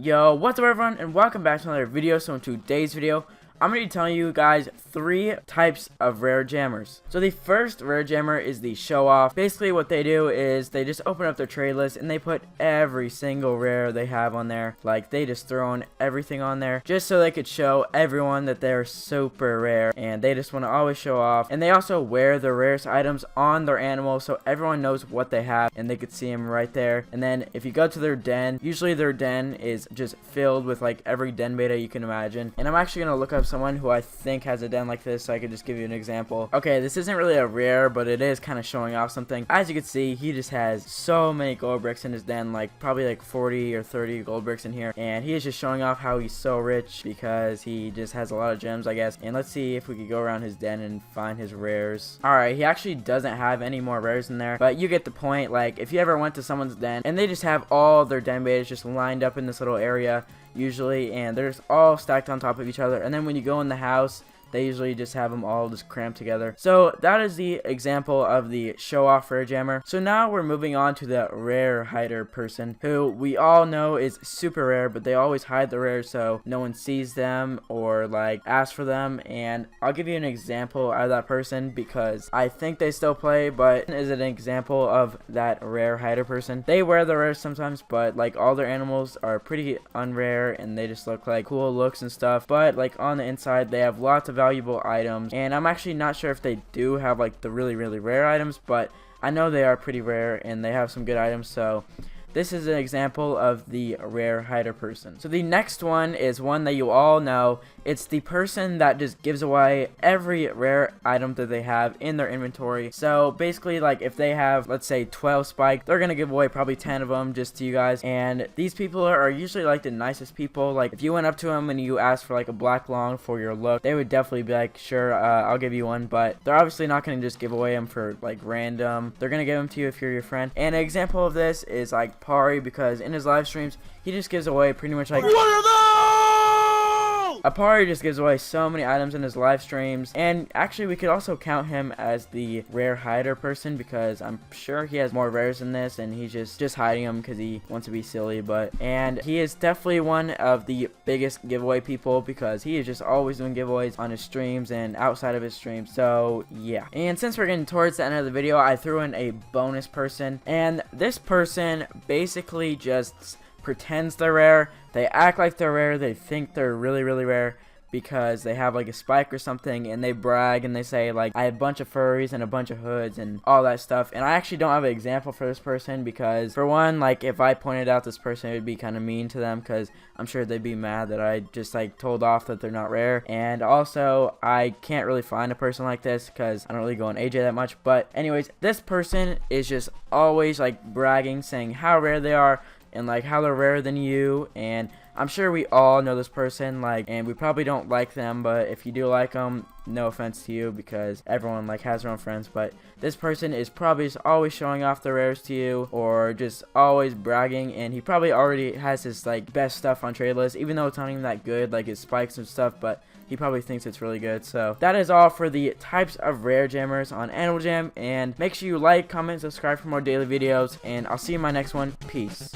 Yo, what's up everyone, and welcome back to another video. So in today's video, I'm going to be telling you guys 3 types of rare jammers. So the first rare jammer is the show off. Basically what they do is they just open up their trade list and they put every single rare they have on there. Like they just throw in everything on there just so they could show everyone that they're super rare, and they just want to always show off. And they also wear the rarest items on their animal so everyone knows what they have and they could see them right there. And then if you go to their den, usually their den is just filled with like every den beta you can imagine. And I'm actually going to look up someone who I think has a den like this so I could just give you an example. Okay, this isn't really a rare, but it is kind of showing off something. As you can see, he just has so many gold bricks in his den, like probably like 40 or 30 gold bricks in here, and he is just showing off how he's so rich because he just has a lot of gems, I guess. And let's see if we could go around his den and find his rares. Alright, he actually doesn't have any more rares in there, but you get the point. Like if you ever went to someone's den and they just have all their den betas just lined up in this little area usually, and they're just all stacked on top of each other, and then when you go in the house, they usually just have them all just cramped together. So that is the example of the show off rare jammer. So now we're moving on to the rare hider person, who we all know is super rare, but they always hide the rares so no one sees them or like asks for them. And I'll give you an example out of that person because I think they still play, but is an example of that rare hider person. They wear the rares sometimes, but like all their animals are pretty unrare and they just look like cool looks and stuff, but like on the inside they have lots of valuable items. And I'm actually not sure if they do have like the really rare items, but I know they are pretty rare and they have some good items. So this is an example of the rare hider person. So the next one is one that you all know. It's the person that just gives away every rare item that they have in their inventory. So basically, like if they have, let's say 12 spike, they're gonna give away probably 10 of them just to you guys. And these people are usually like the nicest people. Like if you went up to them and you asked for like a black long for your look, they would definitely be like, sure, I'll give you one. But they're obviously not gonna just give away them for like random. They're gonna give them to you if you're your friend. And an example of this is like Pari, because in his live streams he just gives away pretty much like Apari just gives away so many items in his live streams. And actually we could also count him as the rare hider person because I'm sure he has more rares than this and he's just hiding them because he wants to be silly. And he is definitely one of the biggest giveaway people because he is just always doing giveaways on his streams and outside of his streams. So yeah, and since we're getting towards the end of the video, I threw in a bonus person, and this person basically just pretends they're rare. They act like they're rare. They think they're really rare because they have like a spike or something, and they brag and they say like, I have a bunch of furries and a bunch of hoods and all that stuff. And I actually don't have an example for this person because, for one, like if I pointed out this person, it would be kind of mean to them because I'm sure they'd be mad that I just like told off that they're not rare. And also I can't really find a person like this because I don't really go on AJ that much. But anyways, this person is just always like bragging, saying how rare they are and like how they're rarer than you. And I'm sure we all know this person, like, and we probably don't like them, but if you do like them, no offense to you because everyone like has their own friends. But this person is probably just always showing off the rares to you or just always bragging, and he probably already has his like best stuff on trade list, even though it's not even that good, like his spikes and stuff, but he probably thinks it's really good. So that is all for the types of rare jammers on Animal Jam, and make sure you like, comment, subscribe for more daily videos, and I'll see you in my next one. Peace.